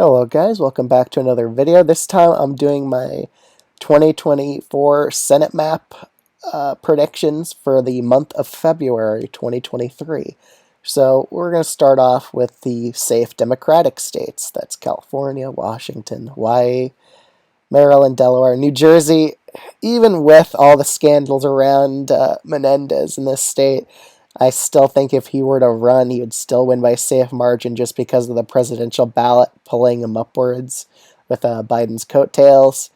Hello guys, welcome back to another video. This time I'm doing my 2024 Senate map predictions for the month of February 2023. So we're going to start off with the safe Democratic states. That's California, Washington, Hawaii, Maryland, Delaware, New Jersey. Even with all the scandals around Menendez in this state, I still think if he were to run, he would still win by a safe margin just because of the presidential ballot pulling him upwards with Biden's coattails.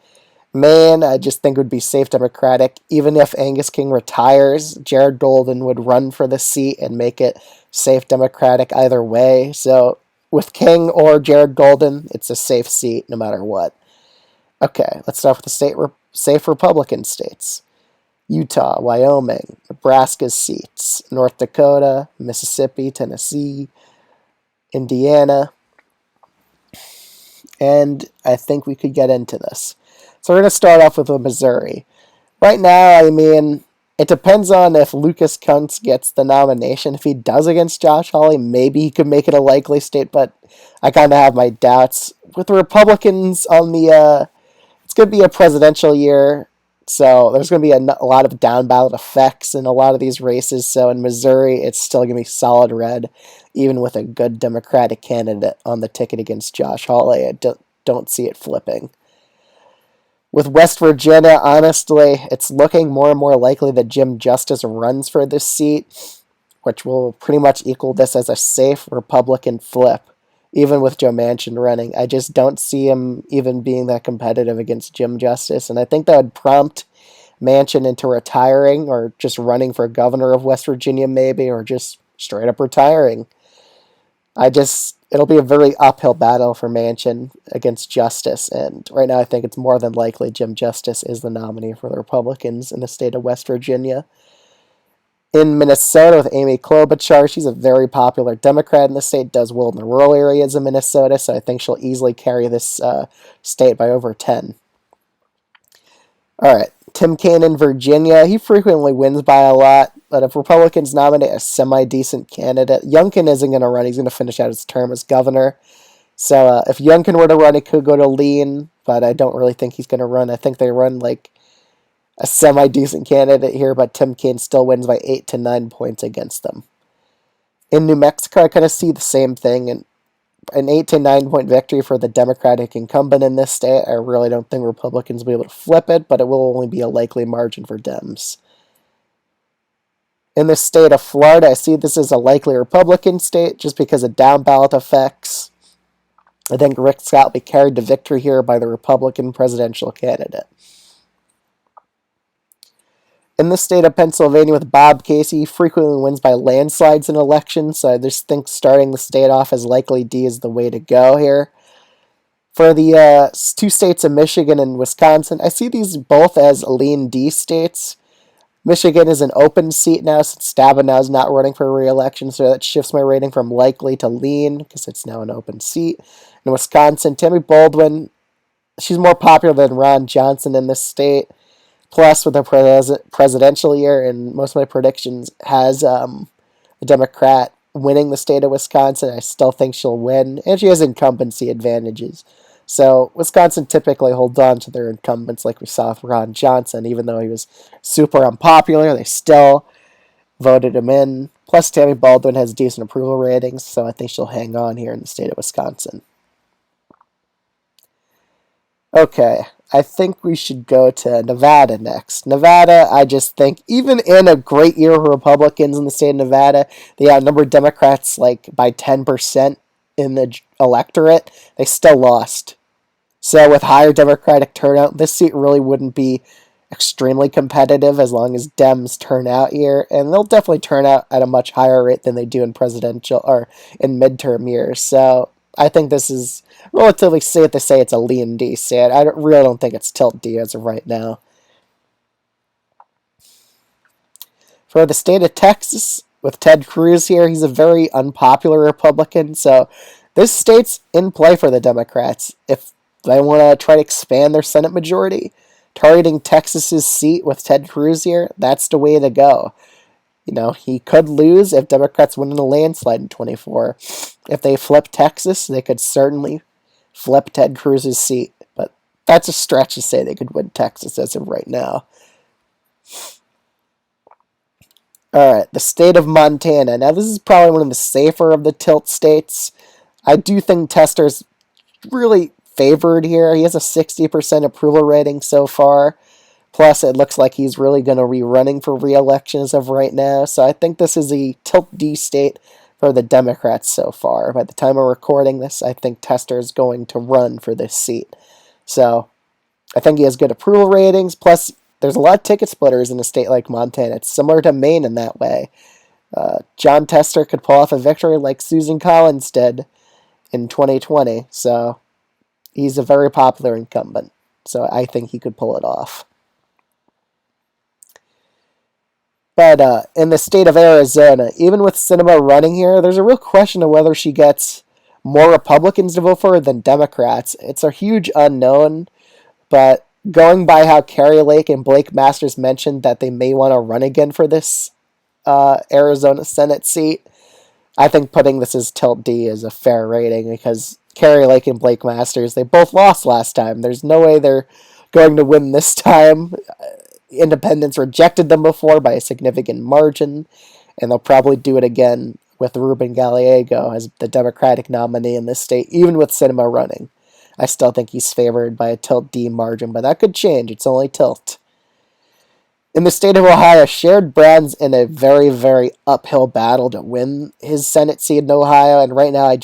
Maine, I just think would be safe Democratic. Even if Angus King retires, Jared Golden would run for the seat and make it safe Democratic either way. So with King or Jared Golden, it's a safe seat no matter what. Okay, let's start with the safe Republican states. Utah, Wyoming, Nebraska's seats, North Dakota, Mississippi, Tennessee, Indiana, and I think we could get into this. So we're going to start off with Missouri. Right now, I mean, it depends on if Lucas Kunce gets the nomination. If he does against Josh Hawley, maybe he could make it a likely state, but I kind of have my doubts. With the Republicans on the, it's going to be a presidential year. So there's going to be a lot of down ballot effects in a lot of these races. So in Missouri, it's still going to be solid red, even with a good Democratic candidate on the ticket against Josh Hawley. I don't see it flipping. With West Virginia, honestly, it's looking more and more likely that Jim Justice runs for this seat, which will pretty much equal this as a safe Republican flip, even with Joe Manchin running. I just don't see him even being that competitive against Jim Justice, and I think that would prompt Manchin into retiring or just running for governor of West Virginia maybe, or just straight up retiring. It'll be a very uphill battle for Manchin against Justice, and right now I think it's more than likely Jim Justice is the nominee for the Republicans in the state of West Virginia. In Minnesota with Amy Klobuchar, she's a very popular Democrat in the state, does well in the rural areas of Minnesota, so I think she'll easily carry this state by over 10. All right, Tim Kaine in Virginia, he frequently wins by a lot, but if Republicans nominate a semi-decent candidate, Youngkin isn't going to run. He's going to finish out his term as governor. So if Youngkin were to run, it could go to Lean, but I don't really think he's going to run. I think they run like a semi-decent candidate here, but Tim Kaine still wins by 8 to 9 points against them. In New Mexico, I kind of see the same thing, and an 8 to 9 point victory for the Democratic incumbent in this state. I really don't think Republicans will be able to flip it, but it will only be a likely margin for Dems. In the state of Florida, I see this as a likely Republican state just because of down ballot effects. I think Rick Scott will be carried to victory here by the Republican presidential candidate. In the state of Pennsylvania with Bob Casey, he frequently wins by landslides in elections, so I just think starting the state off as likely D is the way to go here. For the two states of Michigan and Wisconsin, I see these both as lean D states. Michigan is an open seat now since Stabenow is not running for re-election, so that shifts my rating from likely to lean because it's now an open seat. In Wisconsin, Tammy Baldwin, she's more popular than Ron Johnson in this state. Plus, with a presidential year, and most of my predictions has a Democrat winning the state of Wisconsin, I still think she'll win, and she has incumbency advantages. So Wisconsin typically holds on to their incumbents like we saw with Ron Johnson. Even though he was super unpopular, they still voted him in. Plus, Tammy Baldwin has decent approval ratings, so I think she'll hang on here in the state of Wisconsin. Okay, I think we should go to Nevada next. Nevada, I just think, even in a great year for Republicans in the state of Nevada, they outnumbered Democrats like by 10% in the electorate. They still lost. So with higher Democratic turnout, this seat really wouldn't be extremely competitive as long as Dems turn out here, and they'll definitely turn out at a much higher rate than they do in presidential or in midterm years. So I think this is relatively safe to say it's a lean D state. I really don't think it's tilt D as of right now. For the state of Texas, with Ted Cruz here, he's a very unpopular Republican, so this state's in play for the Democrats. If they want to try to expand their Senate majority, targeting Texas's seat with Ted Cruz here, that's the way to go. You know, he could lose if Democrats win in a landslide in 24. If they flip Texas, they could certainly flip Ted Cruz's seat. But that's a stretch to say they could win Texas as of right now. All right, the state of Montana. Now, this is probably one of the safer of the tilt states. I do think Tester's really favored here. He has a 60% approval rating so far. Plus, it looks like he's really going to be running for re-election as of right now. So I think this is a tilt D state for the Democrats so far. By the time we're recording this, I think Tester is going to run for this seat. So I think he has good approval ratings. Plus, there's a lot of ticket splitters in a state like Montana. It's similar to Maine in that way. Jon Tester could pull off a victory like Susan Collins did in 2020. So he's a very popular incumbent. So I think he could pull it off. But in the state of Arizona, even with Sinema running here, there's a real question of whether she gets more Republicans to vote for her than Democrats. It's a huge unknown, but going by how Kari Lake and Blake Masters mentioned that they may want to run again for this Arizona Senate seat, I think putting this as Tilt D is a fair rating because Kari Lake and Blake Masters, they both lost last time. There's no way they're going to win this time. Independents rejected them before by a significant margin, and they'll probably do it again with Ruben Gallego as the Democratic nominee in this state, even with Sinema running. I still think he's favored by a Tilt D margin, but that could change. It's only Tilt. In the state of Ohio, Sherrod Brown's in a very, very uphill battle to win his Senate seat in Ohio, and right now I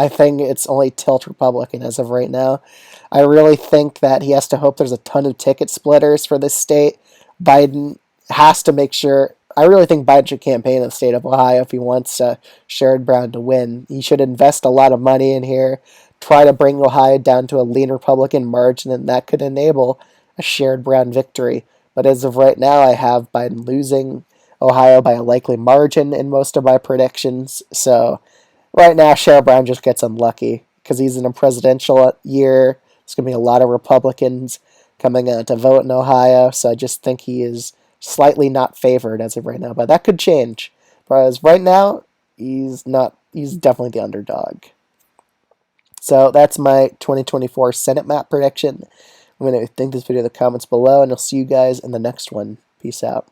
think it's only Tilt Republican as of right now. I really think that he has to hope there's a ton of ticket splitters for this state. Biden has to make sure. I really think Biden should campaign in the state of Ohio if he wants Sherrod Brown to win. He should invest a lot of money in here, try to bring Ohio down to a lean Republican margin, and that could enable a Sherrod Brown victory. But as of right now, I have Biden losing Ohio by a likely margin in most of my predictions. So right now, Sherrod Brown just gets unlucky because he's in a presidential year. There's going to be a lot of Republicans coming to vote in Ohio, so I just think he is slightly not favored as of right now. But that could change. But as right now, he's not. He's definitely the underdog. So that's my 2024 Senate map prediction. I'm going to think this video in the comments below, and I'll see you guys in the next one. Peace out.